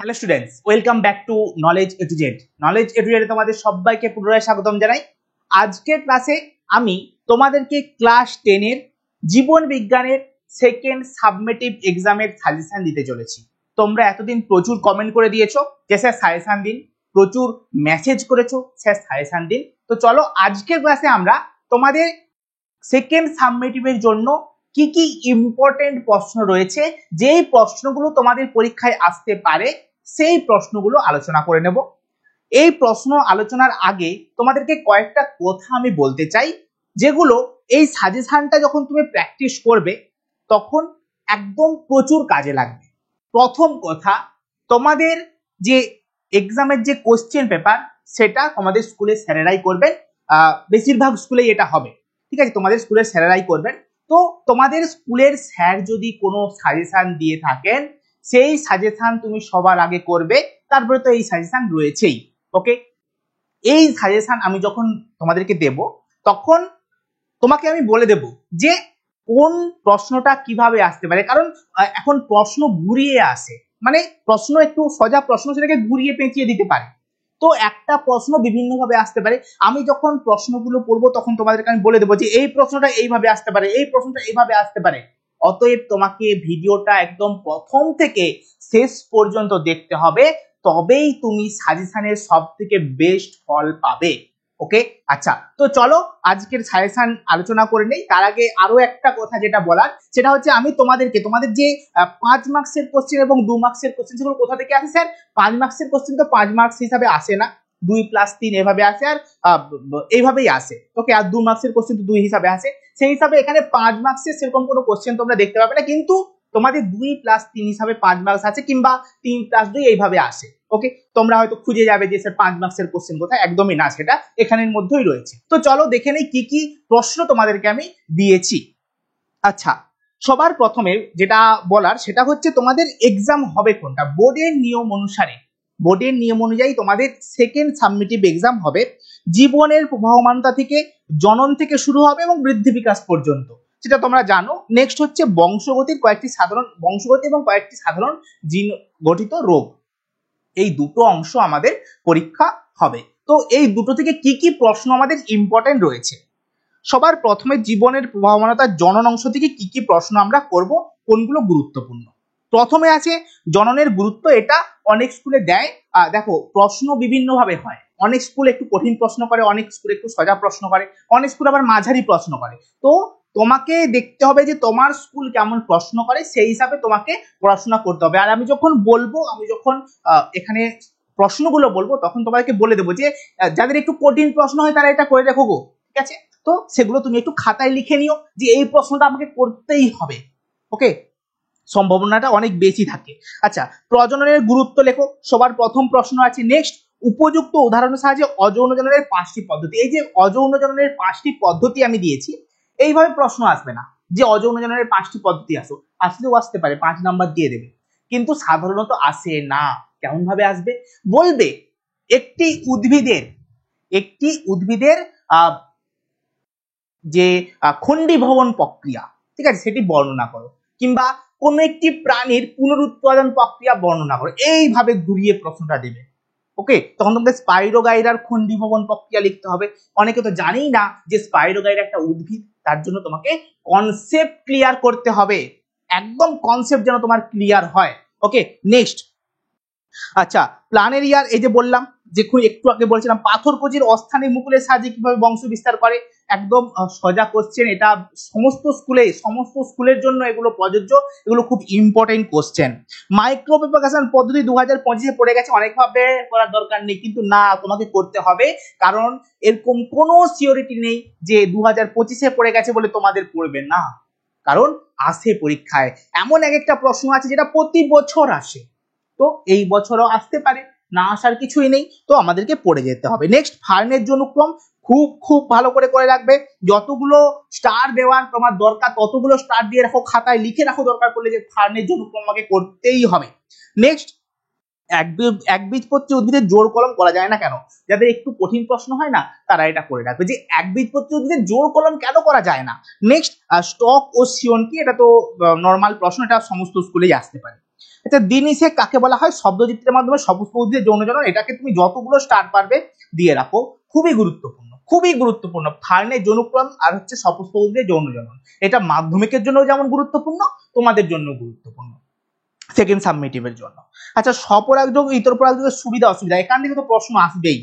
Hello students, welcome back to knowledge A to Z. Knowledge A to জেডে তোমাদের সবাইকে পুনরায় স্বাগতম জানাই। আজকের ক্লাসে আমি তোমাদেরকে ক্লাস 10 এর জীবন বিজ্ঞানের সেকেন্ড সাবমেটিভ এক্সামের সাজেশন দিতে চলেছি। তোমরা এতদিন প্রচুর কমেন্ট করে দিয়েছো যে স্যার সাজেশন দিন, প্রচুর মেসেজ করেছো স্যার সাজেশন দিন। তো চলো আজকের ক্লাসে আমরা তোমাদের সেকেন্ড সাবমেটিভের জন্য কি কি ইম্পর্টেন্ট প্রশ্ন রয়েছে, যেই প্রশ্নগুলো তোমাদের পরীক্ষায় আসতে পারে সেই প্রশ্নগুলো আলোচনা করে নেব। এই প্রশ্ন আলোচনার আগে তোমাদেরকে কয়েকটা কথা আমি বলতে চাই, যেগুলো এই সাজেশনটা যখন তুমি প্র্যাকটিস করবে তখন একদম প্রচুর কাজে লাগবে। প্রথম কথা, তোমাদের যে এক্সামের যে কোশ্চেন পেপার সেটা তোমাদের স্কুলে স্যারেরাই করবেন। বেশিরভাগ স্কুলেই এটা হবে, ঠিক আছে? তোমাদের স্কুলের স্যারেরাই করবেন। তো তোমাদের স্কুলের স্যার যদি কোনো সাজেশন দিয়ে থাকেন, সেই সাজেশন তুমি সবার আগে করবে। তারপরে তো এই সাজেশন রয়েছেই, ওকে? এই সাজেশন আমি যখন তোমাদেরকে দেব তখন তোমাকে আমি বলে দেব যে কোন প্রশ্নটা কিভাবে আসতে পারে, কারণ এখন প্রশ্ন ঘুরিয়ে আসে, মানে প্রশ্ন একটু সোজা প্রশ্ন সেটাকে ঘুরিয়ে পেঁচিয়ে দিতে পারে। তো একটা প্রশ্ন বিভিন্ন ভাবে আসতে পারে। আমি যখন প্রশ্নগুলো পড়বো তখন তোমাদেরকে আমি বলে দেবো যে এই প্রশ্নটা এইভাবে আসতে পারে, এই প্রশ্নটা এইভাবে আসতে পারে। অতএব তোমাকে ভিডিওটা একদম প্রথম থেকে শেষ পর্যন্ত দেখতে হবে, তবেই তুমি সাজেশনের সব থেকে বেস্ট ফল পাবে। ওকে, আচ্ছা, তো চলো আজকের সাজেশন আলোচনা করে নেই। তার আগে আরো একটা কথা যেটা বলার, সেটা হচ্ছে আমি তোমাদেরকে তোমাদের যে 5 মার্কসের কোশ্চেন এবং 2 মার্কসের কোশ্চেন, সেগুলো কোথা থেকে আসে স্যার? 5 মার্কসের কোশ্চেন তো 5 মার্কস হিসাবে আসে না, 2+3 এভাবে আসে, আর এইভাবেই আসে। ওকে, আর 2 মার্কসের কোশ্চেন তো 2 হিসাবে আসে। সেই হিসাবে এখানে 5 মার্কসের সেরকম কোনো কোশ্চেন তোমরা দেখতে পাবে না, কিন্তু তোমাদের 2+3 হিসাবে 5 মার্কস আছে, কিংবা 3+2 এইভাবে আসে। ওকে, তোমরা হয়তো খুঁজে যাবে যে স্যার 5 মার্কসের কোশ্চেন কোথায়, একদমই না, সেটা এখানের মধ্যেই রয়েছে। তো চলো দেখে নেই কি কি প্রশ্ন তোমাদেরকে আমি দিয়েছি। আচ্ছা, সবার প্রথমে যেটা বলার সেটা হচ্ছে তোমাদের এক্সাম হবে কোনটা। বোর্ডের নিয়ম অনুসারে, বোর্ডের নিয়ম অনুযায়ী তোমাদের সেকেন্ড সাবমিটিভ এক্সাম হবে জীবনের প্রবাহমানতা থেকে, জনন থেকে শুরু হবে এবং বৃদ্ধি বিকাশ পর্যন্ত, সেটা তোমরা জানো। নেক্সট হচ্ছে বংশগতির কয়েকটি সাধারণ বংশগতি এবং কয়েকটি সাধারণ জিন গঠিত রোগ। এই দুটো অংশ আমাদের পরীক্ষা হবে। তো এই দুটো থেকে কি কি প্রশ্ন আমাদের ইম্পর্টেন্ট রয়েছে। সবার প্রথমে জীবনের প্রবাহমানতার জনন অংশ থেকে কি কি প্রশ্ন আমরা করব, কোনগুলো গুরুত্বপূর্ণ। প্রথমে আছে জননের গুরুত্ব। এটা অনেক স্কুলে দেয়। দেখো, প্রশ্ন বিভিন্ন ভাবে হয়। অনেক স্কুল একটু কঠিন প্রশ্ন করে, অনেক স্কুল একটু সোজা প্রশ্ন করে, অনেক স্কুল আবার মাঝারি প্রশ্ন করে। তো তোমাকে দেখতে হবে যে তোমার স্কুল কেমন প্রশ্ন করে, সেই হিসাবে তোমাকে পড়াশোনা করতে হবে। আর আমি যখন বলবো, আমি যখন এখানে প্রশ্নগুলো বলবো, তখন তোমাকে বলে দেবো যে যাদের একটু কঠিন প্রশ্ন হয় তারা এটা করে দেখো গো, ঠিক আছে? তো সেগুলো তুমি একটু খাতায় লিখে নিও যে এই প্রশ্নটা আমাকে করতেই হবে। ওকে, সম্ভাবনাটা অনেক বেশি থাকে। আচ্ছা, প্রজননের গুরুত্ব লেখো, সবার প্রথম প্রশ্ন আছে। নেক্সট, উপযুক্ত উদাহরণের সাহায্যে অযৌন জননের 5টি পদ্ধতি। এই যে অযৌন জননের 5টি পদ্ধতি আমি দিয়েছি, এইভাবে প্রশ্ন আসবে না যে অযৌন জননের 5টি পদ্ধতি আসলেও আসতে পারে, 5 নাম্বার দিয়ে দেবে, কিন্তু সাধারণত আসে না। কেমন ভাবে আসবে বলবে, একটি উদ্ভিদের যে খণ্ডীভবন প্রক্রিয়া, ঠিক আছে, সেটি বর্ণনা করো, কিংবা কোন একটি প্রাণীর পুনরুৎপাদন প্রক্রিয়া বর্ণনা করো। এইভাবে ঘুরিয়ে প্রশ্নটা দেবে। ওকে, তখন তোমাকে স্পাইরোগাইরার খণ্ডীভবন প্রক্রিয়া লিখতে হবে। অনেকে তো জানেই না যে স্পাইরোগাইরা একটা উদ্ভিদ, তার জন্য তোমাকে কনসেপ্ট ক্লিয়ার করতে হবে, একদম কনসেপ্ট যেন তোমার ক্লিয়ার হয়। ওকে, নেক্সট, আচ্ছা, প্ল্যানেরিয়ার, এই যে বললাম, যে একটু আগে বলছিলাম পাথরকুচির অস্থানিক মুকুলের সাহায্যে কিভাবে বংশ বিস্তার করে। একদম সোজা কোশ্চেন, এটা সমস্ত স্কুলের জন্য এগুলো প্রযোজ্য, এগুলো খুব ইম্পর্টেন্ট কোশ্চেন। মাইক্রো প্রপাগেশন পদ্ধতি 2025-এ পড়ে গেছে, অনেকভাবে করার দরকার নেই, কিন্তু না, তোমাকে করতে হবে, কারণ এরকম কোনো সিওরিটি নেই যে 2025-এ পড়ে গেছে বলে তোমাদের পড়বে না, কারণ আসে পরীক্ষায়। এমন এক একটা প্রশ্ন আছে যেটা প্রতি বছর আসে, তো এই বছরও আসতে পারে, না আসার কিছুই নেই, তো আমাদেরকে পড়ে যেতে হবে। নেক্সট, ফার্নের অনুক্রম, খুব খুব ভালো করে রাখবে। যতগুলো স্টার দেওয়ার তোমার দরকার ততগুলো স্টার দিয়ে রাখো, খাতায় লিখে রাখো, দরকার পড়লে যে ফার্নের অনুক্রম আমাকে করতেই হবে। নেক্সট, একবীজপত্রী উদ্ভিদের জোড় কলম করা যায় না কেন? যাদের একটু কঠিন প্রশ্ন হয় না, তারা এটা করে রাখবে যে একবীজপত্রী উদ্ভিদের জোড় কলম কেন করা যায় না। নেক্সট, স্টক ও সিয়ন কি? এটা তো নর্মাল প্রশ্ন, এটা সমস্ত স্কুলেই আসতে পারে। আচ্ছা, দ্বিনিষেক কাকে বলা হয়? শব্দচিত্রের মাধ্যমে সপুষ্প উদ্ভিদের যৌনজনন। এটাকে তুমি যতগুলো স্টার পারবে দিয়ে রাখো, খুবই গুরুত্বপূর্ণ, খুবই গুরুত্বপূর্ণ। ফার্নের যৌনক্রম আর হচ্ছে সপুষ্প উদ্ভিদের যৌনজনন, এটা মাধ্যমিকের জন্য যেমন গুরুত্বপূর্ণ, তোমাদের জন্য গুরুত্বপূর্ণ, সেকেন্ড সাবমিটিভের জন্য। আচ্ছা, স্বপরাগযোগ ইতর পরাগযোগের সুবিধা অসুবিধা, এখান থেকে তো প্রশ্ন আসবেই,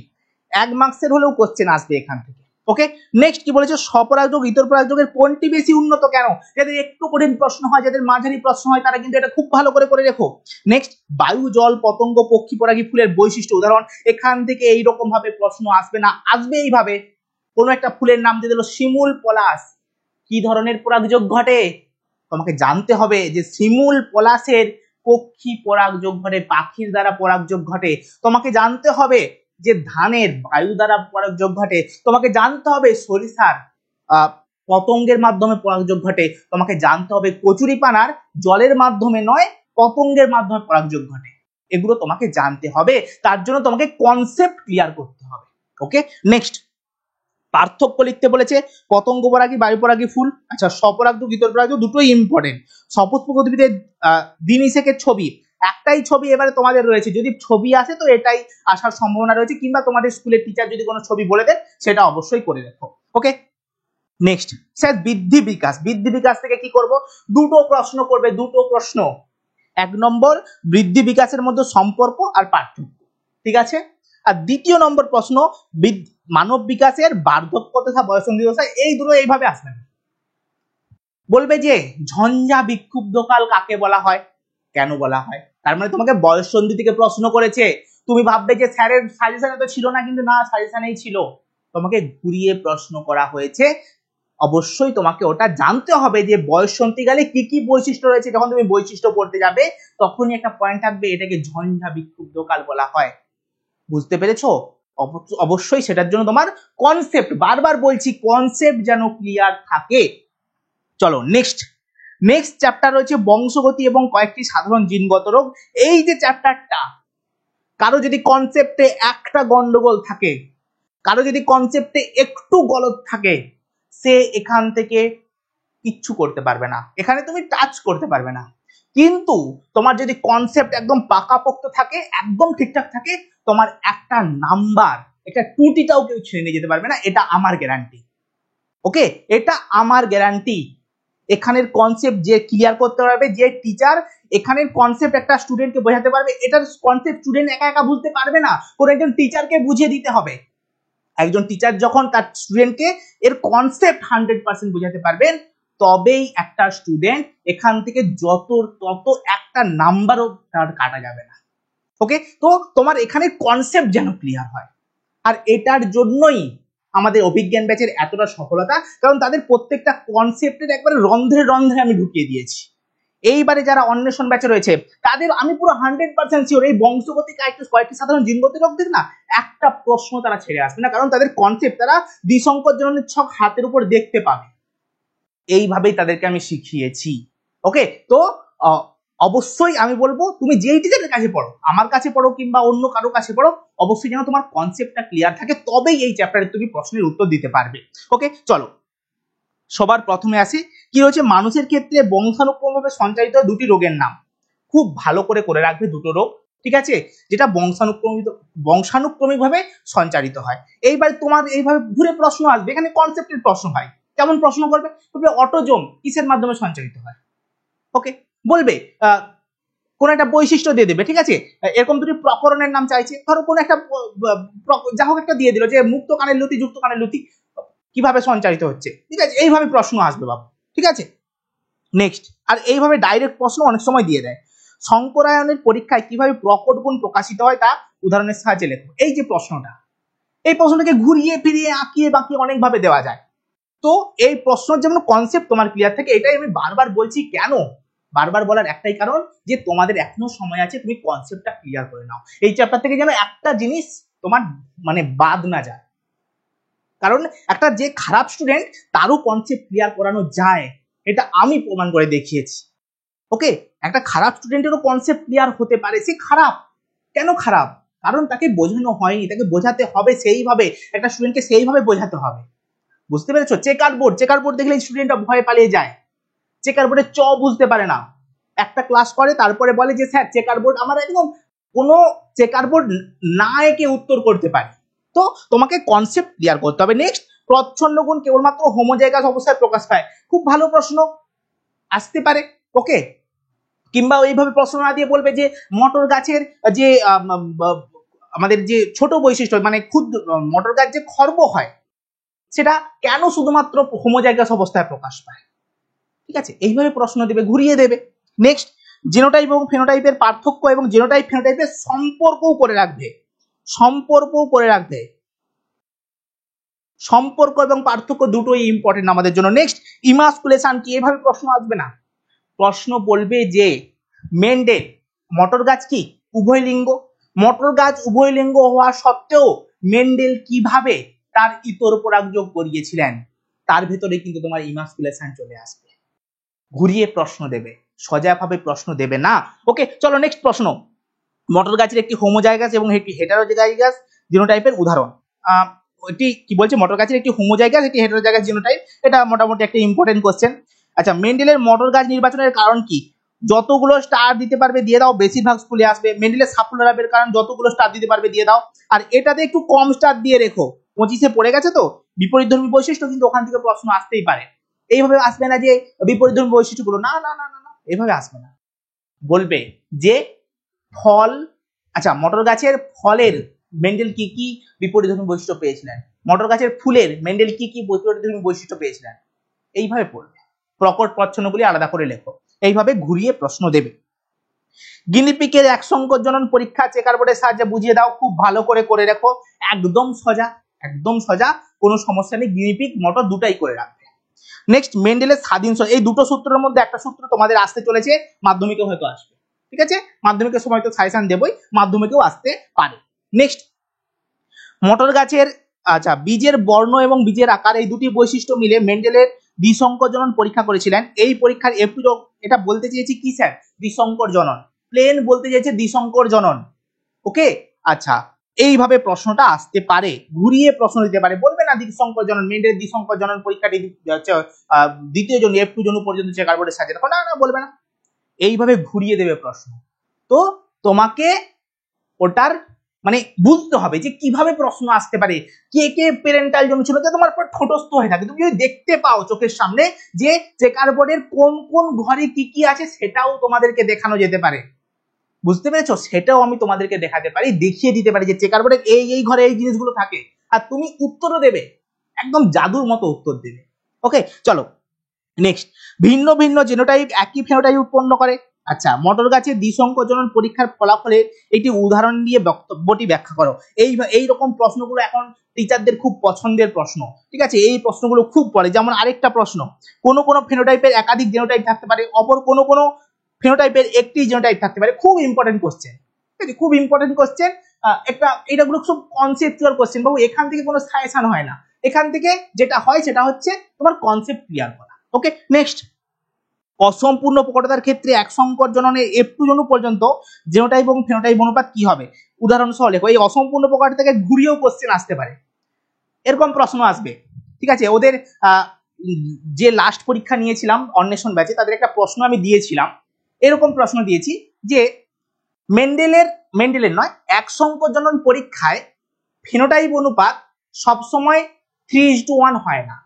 1 মার্কসের হলেও কোশ্চেন আসবে এখান থেকে। ওকে, নেক্সট কি বলেছে? স্বপরাগযোগ ইতর পরাগযোগের কোনটি বেশি উন্নত? কেন? যাদের একটু কঠিন প্রশ্ন হয়, যাদের মাঝারি প্রশ্ন হয়, তারা কিন্তু এটা খুব ভালো করে রেখো। নেক্সট, বায়ু, জল, পতঙ্গ, পক্ষী পরাগী ফুলের বৈশিষ্ট্য উদাহরণ। এখান থেকে এইরকম ভাবে প্রশ্ন আসবে না, আসবে এইভাবে, কোনো একটা ফুলের নাম দিয়ে দিল শিমুল, পলাশ, কি ধরনের পরাগযোগ ঘটে? তোমাকে জানতে হবে যে শিমুল পলাশের পক্ষী পরাগযোগ ঘটে, পাখির দ্বারা পরাগযোগ ঘটে। তোমাকে জানতে হবে যে ধানের বায়ু দ্বারা পরাগযোগ ঘটে। তোমাকে জানতে হবে সরিষার পতঙ্গের মাধ্যমে পরাগযোগ ঘটে। তোমাকে জানতে হবে কচুরিপানার জলের মাধ্যমে নয়, পতঙ্গের মাধ্যমে পরাগযোগ ঘটে। এগুলো তোমাকে জানতে হবে, তার জন্য তোমাকে কনসেপ্ট ক্লিয়ার করতে হবে। ওকে, নেক্সট, পার্থক্য লিখতে বলেছে। পতঙ্গ পরাগী, বায়ু পরাগী ফুল। আচ্ছা, স্বপরাগযোগ ইতর পরাগযোগ দুটোই ইম্পর্টেন্ট। সপুষ্পক উদ্ভিদের দ্বিনিষেকের ছবি, একটাই ছবি এবারে তোমাদের রয়েছে, যদি ছবি আসে তো এটাই আসার সম্ভাবনা রয়েছে, কিংবা তোমাদের স্কুলের টিচার যদি কোনো ছবি বলে দেন সেটা অবশ্যই করে রেখো। ওকে, নেক্সট স্যার, বৃদ্ধি বিকাশ। বৃদ্ধি বিকাশ থেকে কি করব? দুটো প্রশ্ন করবে, দুটো প্রশ্ন। 1 নম্বর, বৃদ্ধি বিকাশের মধ্যে সম্পর্ক আর পার্থক্য, ঠিক আছে? আর 2 নম্বর প্রশ্ন, মানব বিকাশের বার্ধক্য তথা বয়ঃসন্ধি দশা। এই দুটো এইভাবে আসবে, বলবে যে ঝঞ্ঝা বিক্ষুব্ধকাল কাকে বলা হয়, কেন বলা হয়? তার মানে তোমাকে বয়ঃসন্ধি থেকে প্রশ্ন করেছে। তুমি ভাববে যে স্যারের সাজেশনে তো ছিল না, কিন্তু না, সাজেশনেই ছিল, তোমাকে ঘুরিয়ে প্রশ্ন করা হয়েছে। অবশ্যই তোমাকে ওটা জানতে হবে যে বয়ঃসন্ধিকালে কি কি বৈশিষ্ট্য রয়েছে। যখন তুমি বৈশিষ্ট্য পড়তে যাবে তখনই একটা পয়েন্ট থাকবে, এটাকে ঝঞ্ঝা বিক্ষুব্ধকাল বলা হয়। বুঝতে পেরেছো? অবশ্যই সেটার জন্য তোমার কনসেপ্ট, বারবার বলছি, কনসেপ্ট যেন ক্লিয়ার থাকে। চলো নেক্সট, নেক্সট চ্যাপ্টার রয়েছে বংশগতি এবং কয়েকটি সাধারণ জিনগত রোগ। এই যে চ্যাপ্টারটা, কারো যদি কনসেপ্টে একটা গন্ডগোল থাকে, কারো যদি কনসেপ্টে একটু গলদ থাকে, সে এখান থেকে কিচ্ছু করতে পারবে না, এখানে তুমি টাচ করতে পারবে না। কিন্তু তোমার যদি কনসেপ্ট একদম পাকাপোক্ত থাকে, একদম ঠিকঠাক থাকে, তোমার একটা নাম্বার, একটা টুটিটাও কেউ ছেড়ে নিয়ে যেতে পারবে না, এটা আমার গ্যারান্টি। ওকে, এটা আমার গ্যারান্টি। এখানের কনসেপ্ট যে ক্লিয়ার করতে পারবে, যে টিচার এখানের কনসেপ্ট একটা স্টুডেন্টকে বোঝাতে পারবে, এটার কনসেপ্ট স্টুডেন্ট একা একা বুঝতে পারবে না, কোনো একজন টিচারকে বুঝিয়ে দিতে হবে। একজন টিচার যখন তার স্টুডেন্টকে এর কনসেপ্ট 100% বোঝাতে পারবেন, তবেই একটা স্টুডেন্ট এখান থেকে যত তত একটা নাম্বারও তার কাটা যাবে না। ওকে, তো তোমার এখানে কনসেপ্ট যেন ক্লিয়ার হয়। আর এটার জন্যই আমাদের অভিজ্ঞান ব্যাচের এতটা সফলতা, কারণ তাদের প্রত্যেকটা কনসেপ্টের একবারে রন্ধ্রে রন্ধ্রে আমি ঢুকিয়ে দিয়েছি। এইবারে যারা অন্বেষণ ব্যাচে রয়েছে তাদের আমি পুরো 100% শিওর, এই বংশগতি কয়েকটি সাধারণ জিনগত রোগ দিক না, একটা প্রশ্ন তারা ছেড়ে আসবে না, কারণ তাদের কনসেপ্ট তারা দ্বিসংকর জননের ছক হাতের উপর দেখতে পাবে। এইভাবেই তাদেরকে আমি শিখিয়েছি। ওকে, তো অবশ্যই আমি বলবো তুমি যেই টিচারের কাছে পড়ো, আমার কাছে পড়ো কিংবা অন্য কারো কাছে পড়ো, অবশ্যই যেন তোমার কনসেপ্টটা ক্লিয়ার থাকে, তবেই এই চ্যাপ্টারে তুমি প্রশ্নের উত্তর দিতে পারবে। ওকে, চলো সবার প্রথমে আসি, কি রয়েছে মানুষের ক্ষেত্রে বংশানুক্রমভাবে সঞ্চারিত দুটি রোগের নাম। খুব ভালো করে রাখবে দুটো রোগ, ঠিক আছে, যেটা বংশানুক্রমিকভাবে সঞ্চারিত হয়। এইবার তোমার এইভাবে ঘুরে প্রশ্ন আসবে, এখানে কনসেপ্টের প্রশ্ন হয়। কেমন প্রশ্ন করবে? অটোজোম কিসের মাধ্যমে সঞ্চারিত হয়? ওকে, বলবে কোন একটা বৈশিষ্ট্য দিয়ে দেবে, ঠিক আছে, এরকম দুটি প্রকরণের নাম চাইছে, ধরো কোন একটা যা হোক একটা দিয়ে দিল যে মুক্ত কানের লুতি যুক্ত কানের লুতি কিভাবে সঞ্চারিত হচ্ছে, ঠিক আছে, এইভাবে প্রশ্ন আসবে বাবু, ঠিক আছে। নেক্সট, আর এইভাবে ডাইরেক্ট প্রশ্ন অনেক সময় দিয়ে দেয়। শঙ্করায়নের পরীক্ষায় কিভাবে প্রকট গুণ প্রকাশিত হয় তা উদাহরণের সাহায্যে লেখো। এই যে প্রশ্নটা, এই প্রশ্নটাকে ঘুরিয়ে ফিরিয়ে আঁকিয়ে বাঁকিয়ে অনেকভাবে দেওয়া যায়। তো এই প্রশ্নের যেমন কনসেপ্ট তোমার ক্লিয়ার থাকে, এটাই আমি বারবার বলছি। কেন বারবার বলার একটাই কারণ, যে তোমাদের এখনো সময় আছে, তুমি কনসেপ্টটা ক্লিয়ার করে নাও। এই চ্যাপ্টার থেকে যেন একটা জিনিস তোমার মানে বাদ না যায়, কারণ একটা যে খারাপ স্টুডেন্ট তারও কনসেপ্ট ক্লিয়ার করানো যায়, এটা আমি প্রমাণ করে দেখিয়েছি। ওকে, একটা খারাপ স্টুডেন্টেরও কনসেপ্ট ক্লিয়ার হতে পারে। সে খারাপ কেন খারাপ? কারণ তাকে বোঝানো হয়নি, তাকে বোঝাতে হবে সেইভাবে, একটা স্টুডেন্টকে সেইভাবে বোঝাতে হবে। বুঝতে পেরেছো? চেকার বোর্ড দেখলে স্টুডেন্টরা ভয় পালিয়ে যায়, চেকার বোর্ডে চ বুঝতে পারে না, একটা ক্লাস করে তারপরে বলে যে স্যার চেকার বোর্ড, আমার একদম কোনো চেকার বোর্ড না এঁকে উত্তর করতে পারে। তো তোমাকে কনসেপ্ট ক্লিয়ার করতে হবে। নেক্সট, প্রচ্ছন্ন গুণ কেবলমাত্র হোমোজাইগাস অবস্থায় প্রকাশ পায়। খুব ভালো প্রশ্ন আসতে পারে। ওকে, কিংবা এইভাবে প্রশ্ন না দিয়ে বলবে যে মটর গাছের যে আমাদের যে ছোট বৈশিষ্ট্য মানে ক্ষুদ্র মটর গাছ যে খর্ব হয় সেটা কেন শুধুমাত্র হোমোজাইগাস অবস্থায় প্রকাশ পায়। ঠিক আছে, এইভাবে প্রশ্ন দেবে, ঘুরিয়ে দেবে। নেক্সট, জিনোটাইপ এবং ফেনোটাইপের পার্থক্য এবং জিনোটাইপ ফেনোটাইপের সম্পর্কও করে রাখবে, সম্পর্কও করে রাখবে। সম্পর্ক এবং পার্থক্য দুটোই ইম্পর্টেন্ট আমাদের জন্য। নেক্সট, ইমাস্কুলেশন কি, এভাবে প্রশ্ন আসবে না। প্রশ্ন বলবে যে মেন্ডেল মটর গাছ কি উভয় লিঙ্গ, মটর গাছ উভয় লিঙ্গ হওয়া সত্ত্বেও মেন্ডেল কিভাবে তার ইতর পরাগযোগ করিয়েছিলেন, তার ভেতরে কিন্তু তোমার ইমাস্কুলেশন চলে আসবে। ঘুরিয়ে প্রশ্ন দেবে, সোজাভাবে প্রশ্ন দেবে না। ওকে, চলো নেক্সট প্রশ্ন। মটর গাছের একটি হোমোজাইগাস এবং একটি হেটারোজাইগাস জিনোটাইপের উদাহরণ। এটি কি বলছে, মটর গাছের একটি হোমোজাইগাস একটি হেটারোজাইগাস জিনোটাইপ, এটা মোটামুটি একটা ইম্পর্টেন্ট কোশ্চেন। আচ্ছা, মেন্ডেলের মটর গাছ নির্বাচনের কারণ কি? যতগুলো স্টার দিতে পারবে দিয়ে দাও, বেশিরভাগ স্কুলে আসবে। মেন্ডেলের সাফল্য লাভের কারণ যতগুলো স্টার দিতে পারবে দিয়ে দাও, আর এটাতে একটু কম স্টার দিয়ে রেখো। 25-এ পড়ে গেছে তো, বিপরীতধর্মী বৈশিষ্ট্য, কিন্তু ওখান থেকে প্রশ্ন আসতেই পারে। এইভাবে আসবে না যে বিপরীতধর্মী বৈশিষ্ট্যগুলো, না না না না না, এভাবে আসবে না। বলবে যে ফল, আচ্ছা মটর গাছের ফলের মেন্ডেল কি কি বিপরীতধর্মী বৈশিষ্ট্য পেয়েছিলেন, মটর গাছের ফুলের মেন্ডেল কি কি বিপরীতধর্মী বৈশিষ্ট্য পেয়েছিলেন। এইভাবে পড়বে, প্রকট প্রচ্ছন্নগুলি আলাদা করে লেখো। এইভাবে ঘুরিয়ে প্রশ্ন দেবে। গিনিপিকের এক সংকর জনন পরীক্ষা চেকার বোর্ডের সাহায্যে বুঝিয়ে দাও। খুব ভালো করে রেখো, একদম সোজা, একদম সোজা, কোনো সমস্যা নেই। গিনিপিক মটর দুটাই করে রাখবে। নেক্সট, মেন্ডেলের স্বাধীন, এই দুটো সূত্রের মধ্যে একটা সূত্র তোমাদের আসতে চলেছে, মাধ্যমিকে হয়তো আসবে। ঠিক আছে, মাধ্যমিকের সময় তো সাজেশন দেবই, মাধ্যমিকেও আসতে পারে। নেক্সট, মটর গাছের আচ্ছা বীজের বর্ণ এবং বীজের আকার এই দুটি বৈশিষ্ট্য মিলে মেন্ডেলের দ্বিসংকর জনন পরীক্ষা করেছিলেন। এই পরীক্ষার এটা বলতে চেয়েছি কি স্যার, দ্বিসংকর জনন, প্লেন বলতে চেয়েছে দ্বিসংকর জনন। ওকে, আচ্ছা এইভাবে প্রশ্নটা আসতে পারে, ঘুরিয়ে প্রশ্ন দিতে পারে। বলবে না দ্বিসংকর জনন, মেন্ডেলের দ্বিসংকর জনন পরীক্ষাটি দ্বিতীয় জনু F2 জনু পর্যন্ত চেকার বোর্ডে সাজিয়ে রাখো, না না বলবে না। এইভাবে ঘুরিয়ে দেবে প্রশ্ন। তো তোমাকে ওটার মানে বুঝতে হবে যে কিভাবে প্রশ্ন আসতে পারে, কে কে প্যারেন্টাল জমি ছিল, যে তোমার ঠোঁটস্থ হয়ে থাকে। তুমি যদি দেখতে পাও চোখের সামনে যে চেকার বোর্ডের কোন কোন ঘরে কি কি আছে, সেটাও তোমাদেরকে দেখানো যেতে পারে। বুঝতে পেরেছো? সেটাও আমি তোমাদেরকে দেখাতে পারি, দেখিয়ে দিতে পারি যে চেকার বোর্ডের এই এই ঘরে এই জিনিসগুলো থাকে, আর তুমি উত্তরও দেবে, একদম জাদুর মতো উত্তর দেবে। ওকে, চলো নেক্সট, ভিন্ন ভিন্ন জিনোটাইপ একই ফেনোটাইপ উৎপন্ন করে। আচ্ছা, মটর গাছের দ্বিসংকর জনন পরীক্ষার ফলাফলের একটি উদাহরণ দিয়ে বক্তব্যটি ব্যাখ্যা করো। এই রকম প্রশ্নগুলো এখন টিচারদের খুব পছন্দের প্রশ্ন। ঠিক আছে, এই প্রশ্নগুলো খুব পড়ে। যেমন আরেকটা প্রশ্ন, কোন কোন ফেনোটাইপের একাধিক জিনোটাইপ থাকতে পারে, অপর কোন কোন ফেনোটাইপের একটি জিনোটাইপ থাকতে পারে। খুব ইম্পর্টেন্ট কোশ্চেন, ঠিক আছে, খুব ইম্পর্টেন্ট কোশ্চেন। এটাগুলো খুব কনসেপচুয়াল কোশ্চেন বাবু, এখান থেকে কোনো সাজেশন হয় না। এখান থেকে যেটা হয় সেটা হচ্ছে তোমার কনসেপ্ট ক্লিয়ার করা। ওকে, নেক্সট, অসম্পূর্ণ প্রকটতার ক্ষেত্রে এক সংকর জননের F2 জনু পর্যন্ত জিনোটাইপ এবং ফেনোটাইপ অনুপাত কি হবে, উদাহরণ সহ লেখো। এই অসম্পূর্ণ প্রকটতা থেকে ঘুরিয়েও কোশ্চেন আসতে পারে, এরকম প্রশ্ন আসবে। ঠিক আছে, ওদের যে লাস্ট পরীক্ষা নিয়েছিলাম অন্বেষণ ব্যাচে, তাদের একটা প্রশ্ন আমি দিয়েছিলাম, এরকম প্রশ্ন দিয়েছি যে মেন্ডেলের নয়, এক সংকর জনন পরীক্ষায় ফেনোটাইপ অনুপাত সবসময় 3:1 হয় না,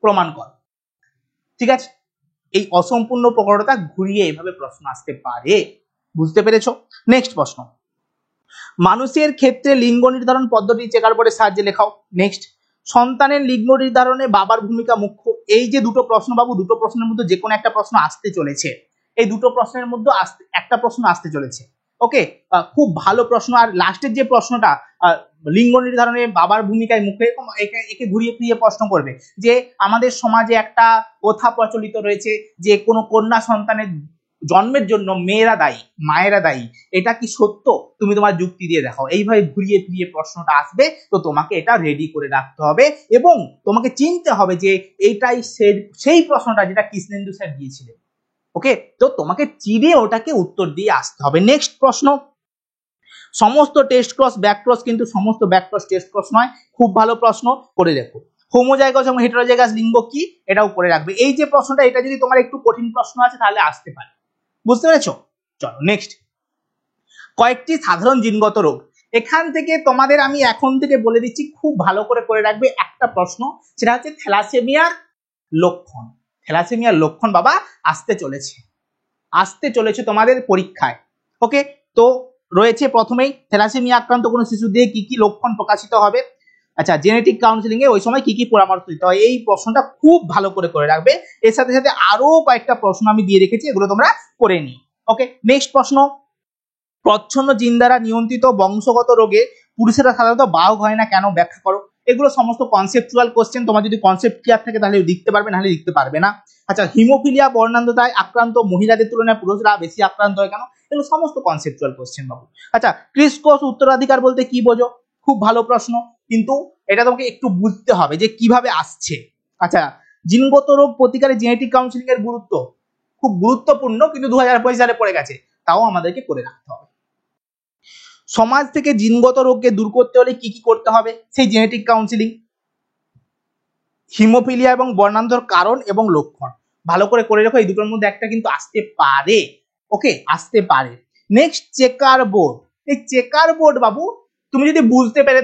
প্রমাণ কর। ঠিক আছে, এই অসম্পূর্ণ প্রকটতা ঘুরিয়ে এইভাবে প্রশ্ন আসতে পারে। বুঝতে পেরেছো? নেক্সট প্রশ্ন, মানুষের ক্ষেত্রে লিঙ্গ নির্ধারণ পদ্ধতি চেকার বোর্ডের সাহায্যে লেখাও। নেক্সট, সন্তানের লিঙ্গ নির্ধারণে বাবার ভূমিকা মুখ্য। এই যে দুটো প্রশ্ন বাবু, দুটো প্রশ্নের মধ্যে যে কোনো একটা প্রশ্ন আসতে চলেছে, এই দুটো প্রশ্নের মধ্যে একটা প্রশ্ন আসতে চলেছে। ওকে, খুব ভালো প্রশ্ন। আর লাস্টের যে প্রশ্নটা লিঙ্গ নির্ধারণে বাবার ভূমিকায় মুখ্য, একে ঘুরিয়ে ফিরিয়ে প্রশ্ন করবে যে আমাদের সমাজে একটা প্রথা প্রচলিত রয়েছে যে কোনো কন্যা সন্তানের জন্মের জন্য মেয়েরা দায়ী, মায়েরা দায়ী, এটা কি সত্য? তুমি তোমার যুক্তি দিয়ে দেখাও। এইভাবে ঘুরিয়ে ফিরিয়ে প্রশ্নটা আসবে, তো তোমাকে এটা রেডি করে রাখতে হবে এবং তোমাকে চিনতে হবে যে এইটাই সেই প্রশ্নটা যেটা কৃষ্ণেন্দু স্যার দিয়েছিলেন। ওকে, তো তোমাকে চিনে ওটাকে উত্তর দিয়ে আসতে হবে। নেক্সট প্রশ্ন, সমস্ত টেস্ট ক্রস ব্যাক ক্রস কিন্তু সমস্ত ব্যাক ক্রস টেস্ট ক্রস নয়। খুব ভালো প্রশ্ন, করে রেখো। হোমোজাইগাস এবং হেটেরোজাইগাস লিঙ্গ কি, এটাও করে রাখবে। এই যে প্রশ্নটা, এটা যদি তোমার একটু কঠিন প্রশ্ন আছে তাহলে আসতে পারে। বুঝতে পেরেছো? চলো নেক্সট, কয়েকটি সাধারণ জিনগত রোগ। এখান থেকে তোমাদের আমি এখন থেকে বলে দিচ্ছি, খুব ভালো করে রাখবে একটা প্রশ্ন, সেটা হচ্ছে থ্যালাসেমিয়ার লক্ষণ। থ্যালাসেমিয়ার লক্ষণ বাবা আসতে চলেছে তোমাদের পরীক্ষায়। ওকে, তো রয়েছে প্রথমেই থ্যালাসেমিয়া আক্রান্ত কোনো শিশু দিয়ে কি কি লক্ষণ প্রকাশিত হবে। আচ্ছা, জেনেটিক কাউন্সিলিং এ ওই সময় কি কি পরামর্শ দিতে হয়, এই প্রশ্নটা খুব ভালো করে রাখবে। এর সাথে সাথে আরো কয়েকটা প্রশ্ন আমি দিয়ে রেখেছি, এগুলো তোমরা করে নিও। ওকে, নেক্সট প্রশ্ন, প্রচ্ছন্ন জিন দ্বারা নিয়ন্ত্রিত বংশগত রোগে পুরুষেরা সাধারণত বাহক হয় না কেন, ব্যাখ্যা করো। এগুলো সমস্ত কনসেপচুয়াল কোশ্চেন, তোমার যদি কনসেপ্ট ক্লিয়ার থাকে তাহলে লিখতে পারবে, নাহলে লিখতে পারবে না। আচ্ছা, হিমোফিলিয়া বর্ণান্ধতায় আক্রান্ত মহিলাদের তুলনায় পুরুষরা বেশি আক্রান্ত হয় কেন, এগুলো সমস্ত কনসেপচুয়াল কোশ্চেন বাবু। আচ্ছা, ক্রিসকোষ উত্তরাধিকার বলতে কি বোঝো, খুব ভালো প্রশ্ন, কিন্তু এটা তোমাকে একটু বুঝতে হবে যে কিভাবে আসছে। আচ্ছা, জিনগত রোগ প্রতিকারে জেনেটিক কাউন্সিলিং এর গুরুত্ব খুব গুরুত্বপূর্ণ, কিন্তু 2025 সালে পড়ে গেছে, তাও আমাদেরকে করে রাখতে হবে। সমাজ থেকে জিনগত রোগকে দূর করতে হলে কি কি করতে হবে, সেই জেনেটিক কাউন্সিলিং। হিমোফিলিয়া এবং বর্ণান্ধর কারণ এবং লক্ষণ ভালো করে রাখো, এই দুটোর মধ্যে একটা কিন্তু আসতে পারে। ওকে, আসতে পারে। Next, checker board. এই চেকার বোর্ড বাবু তুমি যদি বুঝতে পেরে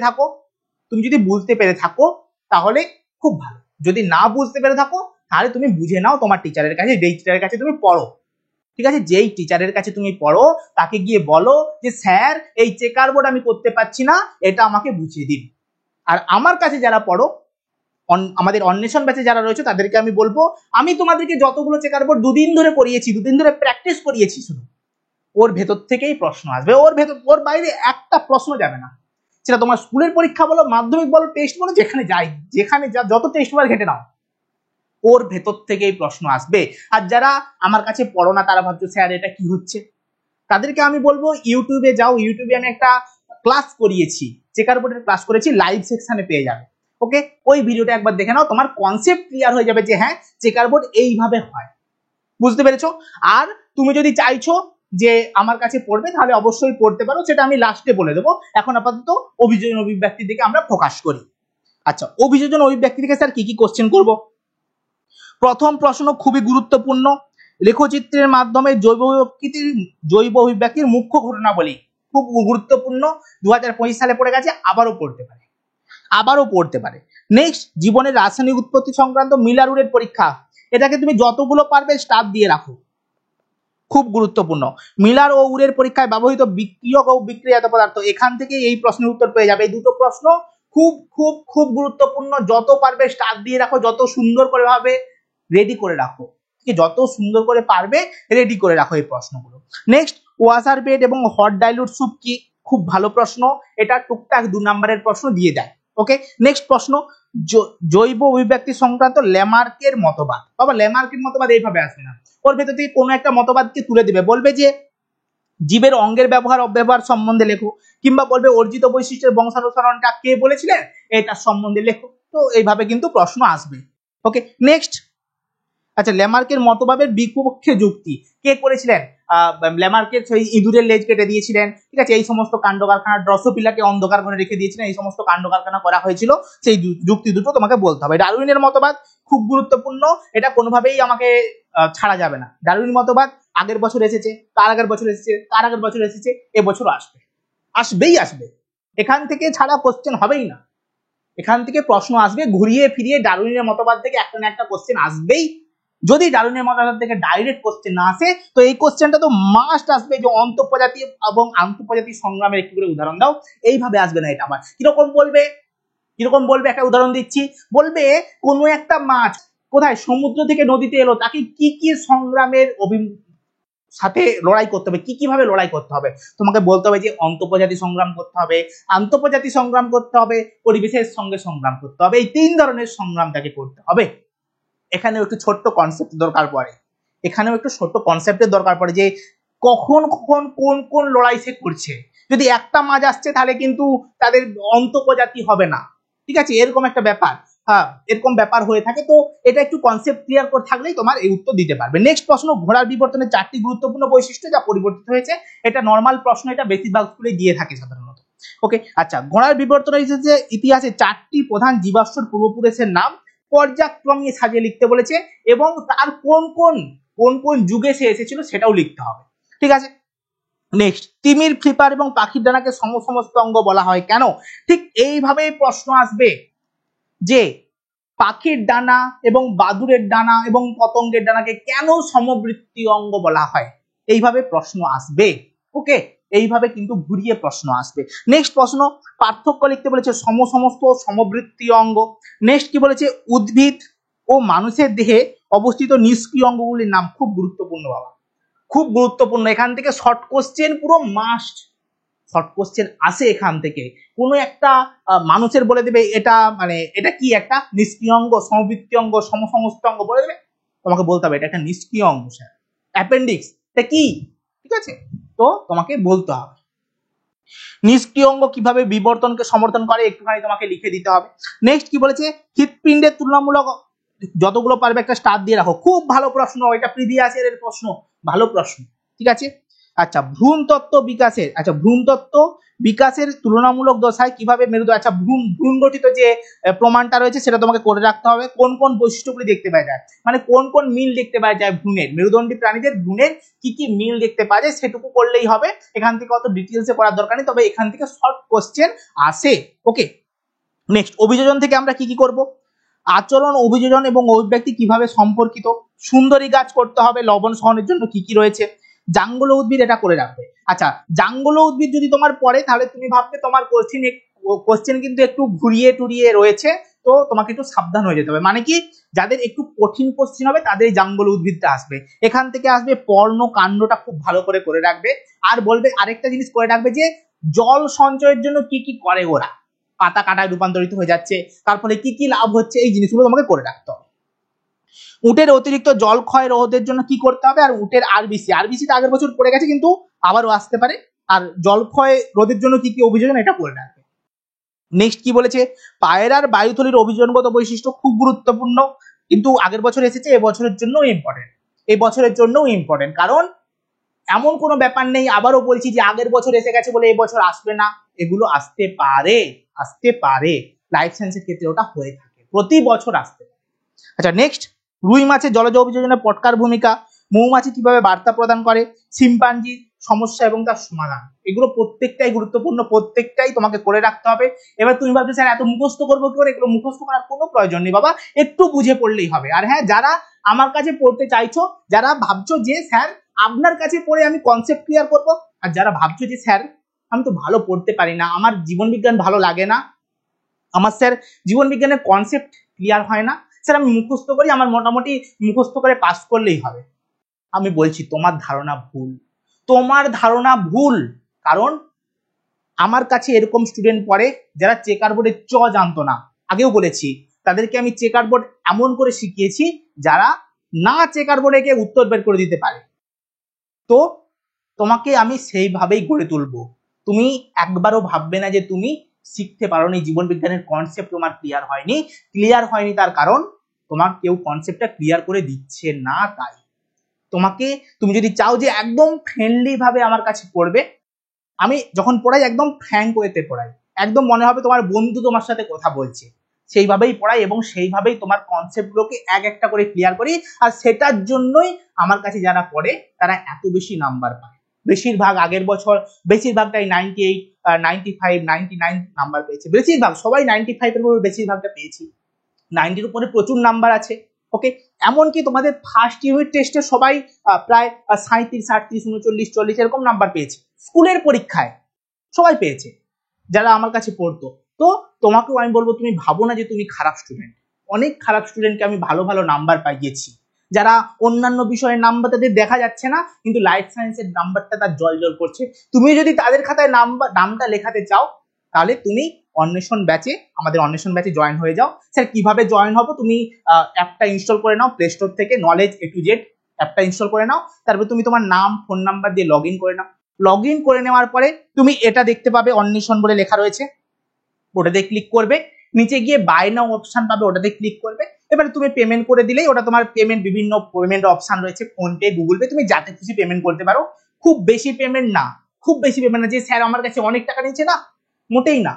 থাকো তাহলে খুব ভালো, যদি না বুঝতে পেরে থাকো তাহলে তুমি বুঝে নাও তোমার টিচারের কাছে, যেই টিচারের কাছে তুমি পড়ো, ঠিক আছে, যেই টিচারের কাছে তুমি পড়ো তাকে গিয়ে বলো যে স্যার এই চেকার বোর্ড আমি করতে পারছি না, এটা আমাকে বুঝিয়ে দিন। আর আমার কাছে যারা পড়ো, আমাদের অন্বেষণ ব্যাচে যারা রয়েছে, তাদেরকে আমি বলবো আমি তোমাদেরকে যতগুলো চেকার বোর্ড 2 দিন ধরে পড়িয়েছি, 2 দিন ধরে প্র্যাকটিস করিয়েছি, শুধু ওর ভেতর থেকেই প্রশ্ন আসবে, ওর বাইরে একটা প্রশ্ন যাবে না। সেটা তোমার স্কুলের পরীক্ষা বলো, মাধ্যমিক বলো, টেস্ট বলো, যেখানে যত টেস্ট বার ঘেটে নাও, ওর ভেতর থেকেই প্রশ্ন আসবে। আর যারা আমার কাছে পড়ো না, তারা ভাবছো স্যার এটা কি হচ্ছে, তাদেরকে আমি বলবো ইউটিউবে যাও, ইউটিউবে আমি একটা ক্লাস করিয়েছি, চেকার বোর্ডের ক্লাস করেছি, লাইভ সেকশনে পেয়ে যাবে। ওকে, ওই ভিডিওটা একবার দেখে নাও, তোমার কনসেপ্ট ক্লিয়ার হয়ে যাবে যে হ্যাঁ চেকার বোর্ড এইভাবে হয়, বুঝতে পেরেছো? আর তুমি যদি চাইছো যে আমার কাছে পড়বে, তাহলে অবশ্যই পড়তে পারো, সেটা আমি লাস্টে বলে দেবো। এখন আপাতত অভিযোজন অভিব্যক্তির দিকে আমরা ফোকাস করি। আচ্ছা, অভিযোজন অভিব্যক্তি থেকে স্যার কি কি কোশ্চেন করব। প্রথম প্রশ্ন খুবই গুরুত্বপূর্ণ, লেখচিত্রের মাধ্যমে জৈব অভিব্যক্তির মুখ্য ঘটনাবলী, খুব গুরুত্বপূর্ণ, 2025 সালে পড়ে গেছে, আবারও পড়তে পারে। নেক্সট, জীবনের রাসায়নিক উৎপত্তি সংক্রান্ত মিলার উডের পরীক্ষা, এটাকে তুমি যতগুলো পারবে স্টার দিয়ে রাখো, খুব গুরুত্বপূর্ণ। মিলার ও উডের পরীক্ষায় ব্যবহৃত বিক্রিয়ক ও বিক্রিয়াত পদার্থ, এখান থেকে এই প্রশ্নের উত্তর পেয়ে যাবে। এই দুটো প্রশ্ন খুব খুব খুব গুরুত্বপূর্ণ, যত পারবে স্টার দিয়ে রাখো, যত সুন্দর করে ভাবে রেডি করে রাখো, যত সুন্দর করে পারবে রেডি করে রাখো এই প্রশ্নগুলো। নেক্সট, ওয়াসার বেড এবং হট ডাইলুট স্যুপ কি, খুব ভালো প্রশ্ন, এটা টুকটাক 2 নম্বরের প্রশ্ন দিয়ে দেয়। ওকে, নেক্সট প্রশ্ন, জৈব অভিব্যক্তি সংক্রান্ত ল্যামার্কের মতবাদ। বাবা ল্যামার্কের মতবাদ এইভাবে আসবে না, ওর ভেতর থেকে কোনো একটা মতবাদকে তুলে দিবে, বলবে যে জীবের অঙ্গের ব্যবহার অব্যবহার সম্বন্ধে লেখো, কিংবা বলবে অর্জিত বৈশিষ্ট্যের বংশানুসরণটা কে বলেছিলেন এটা সম্বন্ধে লেখো। তো এইভাবে কিন্তু প্রশ্ন আসবে। ওকে, নেক্সট, আচ্ছা, ল্যামার্কের মতবাদের বিপক্ষে যুক্তি কে করেছিলেন, ল্যামার্কের সেই ইঁদুরের লেজ কেটে দিয়েছিলেন, ঠিক আছে, এই সমস্ত কাণ্ড কারখানা, ড্রসোফিলাকে অন্ধকার করে রেখে দিয়েছিলেন, এই সমস্ত কাণ্ড কারখানা করা হয়েছিল, সেই যুক্তি দুটো তোমাকে বলতে হবে। ডারউইনের মতবাদ খুব গুরুত্বপূর্ণ, এটা কোনোভাবেই আমাকে ছাড়া যাবে না। ডারউইন মতবাদ আগের বছর এসেছে, তার আগের বছর এসেছে, তার আগের বছর এসেছে, এবছর আসবে, এখান থেকে ছাড়া কোশ্চেন হবেই না, এখান থেকে প্রশ্ন আসবে ঘুরিয়ে ফিরিয়ে, ডারউইনের মতবাদ থেকে একটা না একটা কোশ্চেন আসবেই। যদি ডারউইনের মতবাদ থেকে ডাইরেক্ট কোশ্চেন না আসে, তো এই কোশ্চেনটা তো মাস্ট আসবে যে অন্তঃপ্রজাতি এবং আন্তঃপ্রজাতি সংগ্রামের একটি করে উদাহরণ দাও, এইভাবে আসবে না। এটা আবার কিরকম বলবে, একটা উদাহরণ দিচ্ছি, বলবে কোনো একটা মাছ কোথায় সমুদ্র থেকে নদীতে এলো, তাকে কি কি সংগ্রামের সাথে লড়াই করতে হবে, কি কিভাবে লড়াই করতে হবে, তোমাকে বলতে হবে যে অন্তঃপ্রজাতি সংগ্রাম করতে হবে, আন্তঃপ্রজাতি সংগ্রাম করতে হবে, পরিবেশের সঙ্গে সংগ্রাম করতে হবে, এই 3 ধরনের সংগ্রাম তাকে করতে হবে। এখানেও একটু ছোট্ট কনসেপ্ট দরকার পড়ে, যে কখন কোন লড়াই সে করছে। যদি একটা মাছ আসছে তাহলে কিন্তু তাদের অন্তঃপ্রজাতি হবে না, ঠিক আছে, এরকম একটা ব্যাপার, হ্যাঁ এরকম ব্যাপার হয়ে থাকে। তো এটা একটু কনসেপ্ট ক্লিয়ার করে থাকলেই তোমার এই উত্তর দিতে পারবে। নেক্সট প্রশ্ন, ঘোড়ার বিবর্তনের 4টি গুরুত্বপূর্ণ বৈশিষ্ট্য যা পরিবর্তিত হয়েছে, এটা নর্মাল প্রশ্ন, এটা বেশিরভাগ স্কুলে দিয়ে থাকে সাধারণত। ওকে, আচ্ছা, ঘোড়ার বিবর্তনের ইতিহাসে 4টি প্রধান জীবাশ্মর পূর্বপুরুষের নাম পর্যায়ক্রমে সাজিয়ে লিখতে বলেছে, এবং তার কোন কোন কোন কোন যুগে সে এসেছিল সেটাও লিখতে হবে, ঠিক আছে। নেক্সট, তিমির, ফ্লিপার এবং পাখির ডানাকে সমস্ত অঙ্গ বলা হয় কেন? ঠিক এইভাবেই প্রশ্ন আসবে যে পাখির ডানা এবং বাদুড়ের ডানা এবং পতঙ্গের ডানাকে কেন সমবৃত্তীয় অঙ্গ বলা হয়, এইভাবে প্রশ্ন আসবে। ওকে, এইভাবে কিন্তু ঘুরিয়ে প্রশ্ন আসবে। নেক্সট প্রশ্ন, পার্থক্য লিখতে বলেছে সমস্ত সমবৃত্তীয় অঙ্গ। নেক্সট কি বলেছে, উদ্ভিদ ও মানুষের দেহে অবস্থিত নিষ্ক্রিয় অঙ্গগুলির নাম। খুব গুরুত্বপূর্ণ বাবা, খুব গুরুত্বপূর্ণ। এখান থেকে শর্ট কোশ্চেন পুরো মাস্ট, শর্ট কোশ্চেন আসে এখান থেকে। কোনো একটা মানুষের বলে দেবে এটা মানে এটা কি একটা নিষ্ক্রিয় অঙ্গ, সমবৃত্তীয় অঙ্গ, সমস্ত অঙ্গ বলে দেবে, তোমাকে বলতে হবে এটা একটা নিষ্ক্রিয় অঙ্গ স্যার। অ্যাপেন্ডিক্স এটা কি, ঠিক আছে, তো তোমাকে বলতে হবে। নিষ্ক্রিয় অঙ্গ কিভাবে বিবর্তনকে সমর্থন করে একটুখানি তোমাকে লিখে দিতে হবে। নেক্সট কি বলেছে, হৃৎপিণ্ডের তুলনামূলক, যতগুলো পারবে একটা স্টার দিয়ে রাখো। খুব ভালো প্রশ্ন, এটা প্রিভিয়াস ইয়ারের প্রশ্ন, ভালো প্রশ্ন, ঠিক আছে। আচ্ছা, ভ্রূণতত্ত্ব বিকাশের, আচ্ছা ভ্রূণতত্ত্ব বিকাশের তুলনামূলক দশায় কিভাবে মেরুদণ্ড, আচ্ছা ভ্রূণ গঠিত যে প্রমাণটা রয়েছে সেটা তোমাকে করে রাখতে হবে। কোন কোন বৈশিষ্ট্যগুলি দেখতে পাওয়া যায়, মানে কোন কোন মিল দেখতে পাওয়া যায় ভ্রূণের, মেরুদণ্ডী প্রাণীদের ভ্রূণের কি কি মিল দেখতে পাওয়া যায় সেটুকু করলেই হবে। এখান থেকে অত ডিটেলসে করার দরকার নেই, তবে এখান থেকে শর্ট কোশ্চেন আসে। ওকে, নেক্সট, অভিযোজন থেকে আমরা কি কি করব, আচরণ, অভিযোজন এবং অভিব্যক্তি কিভাবে সম্পর্কিত, সুন্দরী গাছ করতে হবে, লবণ সহনের জন্য কি কি রয়েছে, জাঙ্গল উদ্ভিদ এটা করে রাখবে। আচ্ছা, জাঙ্গল উদ্ভিদ যদি তোমার পড়ে তাহলে তুমি ভাববে তোমার কোশ্চেন কিন্তু একটু ঘুরিয়ে টুরিয়ে রয়েছে, তো তোমাকে একটু সাবধান হয়ে যেতে হবে। মানে কি, যাদের একটু কঠিন কোশ্চেন হবে তাদের জাঙ্গল উদ্ভিদটা আসবে। এখান থেকে আসবে পর্ণ কাণ্ডটা খুব ভালো করে রাখবে। আর বলবে আরেকটা জিনিস করে রাখবে যে জল সঞ্চয়ের জন্য কি কি করে ওরা, পাতা কাটায় রূপান্তরিত হয়ে যাচ্ছে, তার ফলে কি কি লাভ হচ্ছে, এই জিনিসগুলো তোমাকে করে রাখতে হবে। উটের অতিরিক্ত জল ক্ষয় রোধের জন্য কি করতে হবে, আর উটের আরবিসি আগের বছর পড়ে গেছে কিন্তু আবারও আসতে পারে, আর জল ক্ষয় রোধের জন্য কি কি অভিযোজন এটা করে রাখবে। নেক্সট কি বলেছে, পায়রার বায়ুথলির অভিযোজনগত বৈশিষ্ট্য, খুব গুরুত্বপূর্ণ, কিন্তু আগের বছর এসেছে, এবছরের জন্য ইম্পর্টেন্ট, এই বছরের জন্য ইম্পর্টেন্ট, কারণ এমন কোনো ব্যাপার নেই, আবারও বলছি যে আগের বছর এসে গেছে বলে এবছর আসবে না, এগুলো আসতে পারে, আসতে পারে, লাইফ সায়েন্সের ক্ষেত্রে ওটা হয়ে থাকে, প্রতি বছর আসতে পারে। আচ্ছা, নেক্সট, রুই মাছের জলজ অভিযোজনে পটকার ভূমিকা, মৌমাছি কিভাবে বার্তা প্রদান করে, শিম্পাঞ্জির সমস্যা এবং তার সমাধান, এগুলো প্রত্যেকটাই গুরুত্বপূর্ণ, প্রত্যেকটাই তোমাকে করে রাখতে হবে। এবার তুমি ভাবছো স্যার এত মুখস্থ করবো কি করে, এগুলো মুখস্থ করার কোনো প্রয়োজন নেই বাবা, একটু বুঝে পড়লেই হবে। আর হ্যাঁ, যারা আমার কাছে পড়তে চাইছো, যারা ভাবছো যে স্যার আপনার কাছে পড়ে আমি কনসেপ্ট ক্লিয়ার করব, আর যারা ভাবছো যে স্যার আমি তো ভালো পড়তে পারি না, আমার জীবন বিজ্ঞান ভালো লাগে না, আমার স্যার জীবন বিজ্ঞানের কনসেপ্ট ক্লিয়ার হয় না, স্যার আমি মুখস্থ করি, আমার মোটামুটি মুখস্থ করে পাস করলেই হবে, আমি বলছি তোমার ধারণা ভুল, তোমার ধারণা ভুল। কারণ আমার কাছে এরকম স্টুডেন্ট পড়ে যারা চেকার বোর্ডে চ জানতো না, আগেও বলেছি, তাদেরকে আমি চেকার বোর্ড এমন করে শিখিয়েছি যারা না চেকার বোর্ডে গিয়ে উত্তর বের করে দিতে পারে। তো তোমাকে আমি সেইভাবেই গড়ে তুলবো। তুমি একবারও ভাববে না যে তুমি শিখতে পারোনি, জীবন বিজ্ঞানের কনসেপ্ট তোমার ক্লিয়ার হয়নি তার কারণ তোমার কেউ কনসেপ্টটা ক্লিয়ার করে দিচ্ছে না। তাই তোমাকে, তুমি যদি চাও যে একদম ফ্রেন্ডলি ভাবে আমার কাছে পড়বে, আমি যখন পড়াই একদম ফ্র্যাঙ্ক ওয়েতে পড়াই, একদম মনে হবে তোমার বন্ধু তোমার সাথে কথা বলছে, সেইভাবেই পড়াই এবং সেইভাবেই তোমার কনসেপ্টগুলোকে এক একটা করে ক্লিয়ার করি। আর সেটার জন্যই আমার কাছে যারা পড়ে তারা এত বেশি নাম্বার পায়। বেশিরভাগ আগের বছর বেশিরভাগটাই 98, 95, 99 নাম্বার পেয়েছে, বেশিরভাগ সবাই 95 এর উপরে বেশিরভাগটা পেয়েছি, 90 উপরে প্রচুর নাম্বার আছে। ওকে, এমনকি তোমাদের ফার্স্ট ইউনিট টেস্টে সবাই প্রায় 37, 38, 39, 40 এরকম নাম্বার পেয়েছে, স্কুলের পরীক্ষায় সবাই পেয়েছে যারা আমার কাছে পড়তো। তো তোমাকেও আমি বলবো তুমি ভাবো না যে তুমি খারাপ স্টুডেন্ট, অনেক খারাপ স্টুডেন্টকে আমি ভালো ভালো নাম্বার পাইয়েছি, যারা অন্যান্য বিষয়ের নাম্বার তাদের দেখা যাচ্ছে না কিন্তু লাইফ সায়েন্সের নাম্বারটা তার জল করছে। তুমি যদি তাদের খাতায় নামটা লেখাতে চাও তাহলে তুমি অন্বেষণ ব্যাচে, আমাদের অন্বেষণ ব্যাচে জয়েন হয়ে যাও। স্যার কিভাবে জয়েন হবো, তুমি অ্যাপটা ইনস্টল করে নাও প্লে স্টোর থেকে, নলেজ এ টু জেড অ্যাপটা ইনস্টল করে নাও, তারপর তুমি তোমার নাম ফোন নাম্বার দিয়ে লগ ইন করে নাও। লগ ইন করে নেওয়ার পরে তুমি এটা দেখতে পাবে অন্বেষণ বলে লেখা রয়েছে, ওটাতে ক্লিক করবে, নিচে গিয়ে বাই নাও অপশন পাবে, ওটাতে ক্লিক করবে। এবারে তুমি পেমেন্ট করে দিলেই ওটা তোমার পেমেন্ট, বিভিন্ন পেমেন্ট অপশন রয়েছে, ফোন পে, গুগল পে, তুমি যাতে খুশি পেমেন্ট করতে পারো। খুব বেশি পেমেন্ট না, খুব বেশি পেমেন্ট না যে স্যার আমার কাছে অনেক টাকা নিচ্ছে, না, মোটেই না,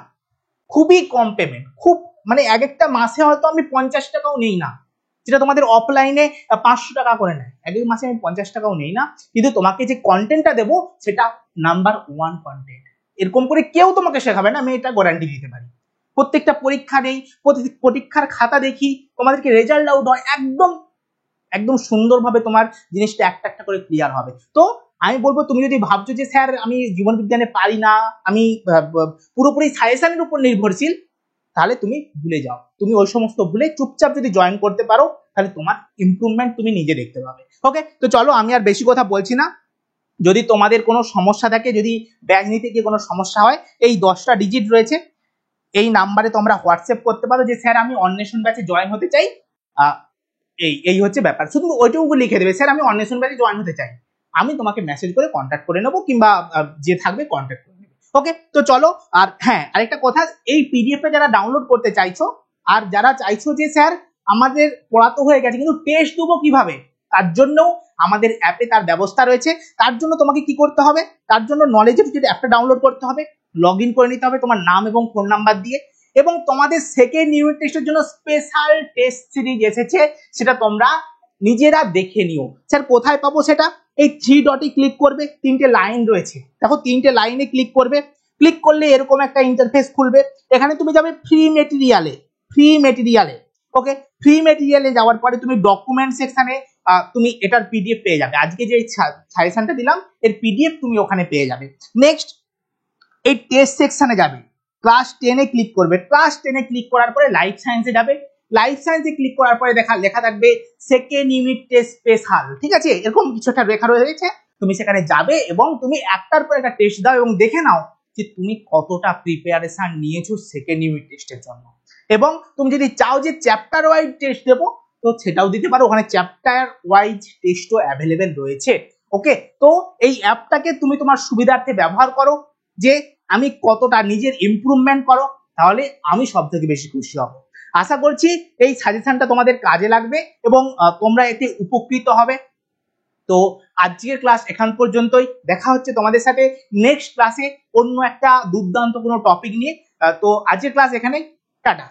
খুবই কম পেমেন্ট, খুব মানে এক একটা মাসে হয়তো আমি 50 টাকাও নেই না, যেটা তোমাদের অফলাইনে 500 টাকা করে নেয়, এক এক মাসে আমি 50 টাকাও নেই না, কিন্তু তোমাকে যে কন্টেন্টটা দেবো সেটা নাম্বার 1 কন্টেন্ট। এরকম করে কেউ তোমাকে শেখাবে না, আমি এটা গ্যারান্টি দিতে পারি। প্রত্যেকটা পরীক্ষা নেই, পরীক্ষার খাতা দেখি, তোমাদেরকে রেজাল্ট আউট হয়, একদম একদম সুন্দরভাবে তোমার জিনিসটা একটা একটা করে ক্লিয়ার হবে। তো আমি বলবো, তুমি যদি ভাবছো যে স্যার আমি জীবন বিজ্ঞানে পারি না, আমি পুরোপুরি সাজেশনের উপর নির্ভরশীল, তাহলে তুমি ভুলে যাও। তুমি ওই সমস্ত ভুলে চুপচাপ যদি জয়েন করতে পারো, তাহলে তোমার ইমপ্রুভমেন্ট তুমি নিজে দেখতে পাবে। ওকে, তো চলো আমি আর বেশি কথা বলছি না। যদি তোমাদের কোনো সমস্যা থাকে, যদি ব্যাচ নিতে গিয়ে কোনো সমস্যা হয়, এই 10টা ডিজিট রয়েছে, এই নাম্বারে তোমরা হোয়াটসঅ্যাপ করতে পারো যে স্যার আমি অন্বেষণ ব্যাচে জয়েন হতে চাই, এই হচ্ছে ব্যাপার। শুধু ওইটুকু লিখে দেবে, স্যার আমি অন্বেষণ ব্যাচে জয়েন হতে চাই, আমি তোমাকে মেসেজ করে কন্ট্যাক্ট করে নেবো, কিংবা যে থাকবে কন্ট্যাক্ট করে নেবে। ওকে, তো চলো। আর হ্যাঁ, আরেকটা কথা, এই পিডিএফটা যারা ডাউনলোড করতে চাইছো, আর যারা চাইছো যে স্যার আমাদের পড়া তো হয়ে গেছে কিন্তু টেস্ট দেবো কিভাবে, তার জন্য আমাদের অ্যাপে তার ব্যবস্থা রয়েছে। তার জন্য তোমাকে কি করতে হবে, তার জন্য নলেজ এডুকেট অ্যাপটা ডাউনলোড করতে হবে, লগ ইন করে নিতে হবে তোমার নাম এবং ফোন নাম্বার দিয়ে, এবং তোমাদের সেকেন্ড ইউনিট টেস্টের জন্য স্পেশাল টেস্ট সিরিজ এসেছে, সেটা তোমরা নিজেরা দেখে নিও। স্যার কোথায় পাবো সেটা? এই 3 ডটে ক্লিক করবে, 3টে লাইন রয়েছে, দেখো 3টে লাইনে ক্লিক করবে। ক্লিক করলে এরকম একটা ইন্টারফেস খুলবে, এখানে তুমি যাবে ফ্রি মেটেরিয়ালে। ওকে, ফ্রি মেটেরিয়ালে যাওয়ার পরে তুমি ডকুমেন্ট সেকশনে তুমি এটার পিডিএফ পেয়ে যাবে। আজকে যে সাজেশনটা দিলাম এর পিডিএফ তুমি ওখানে পেয়ে যাবে। নেক্সট, এই টেস্ট সেকশনে যাবে, ক্লাস 10-এ ক্লিক করবে। ক্লাস 10-এ ক্লিক করার পরে লাইফ সায়েন্সে যাবে। লাইফ সায়েন্সে ক্লিক করার পরে লেখা থাকবে সেকেন্ড ইউনিট টেস্ট স্পেশাল, ঠিক আছে, এরকম কিছু একটা লেখা রয়েছে। তুমি সেখানে যাবে এবং তুমি একটার পর একটা টেস্ট দাও এবং দেখে নাও যে তুমি কতটা প্রিপারেশন নিয়েছো সেকেন্ড ইউনিট টেস্টের জন্য। এবং তুমি যদি চাও যে চ্যাপ্টার ওয়াইজ টেস্ট দেবো, তো সেটাও দিতে পারো, ওখানে চ্যাপ্টার ওয়াইজ টেস্টও অ্যাভেলেবেল রয়েছে। ওকে, তো এই অ্যাপটাকে তুমি তোমার সুবিধার্থে ব্যবহার করো, যে আমি কতটা নিজের ইমপ্রুভমেন্ট করো, তাহলে আমি সব থেকে বেশি খুশি হব। আশা করছি এই সাজেশনটা তোমাদের কাজে লাগবে এবং তোমরা এতে উপকৃত হবে। তো আজকের ক্লাস এখান পর্যন্তই, দেখা হচ্ছে তোমাদের সাথে নেক্সট ক্লাসে অন্য একটা দুর্দান্ত কোনো টপিক নিয়ে। তো আজকের ক্লাস এখানে, টাটা।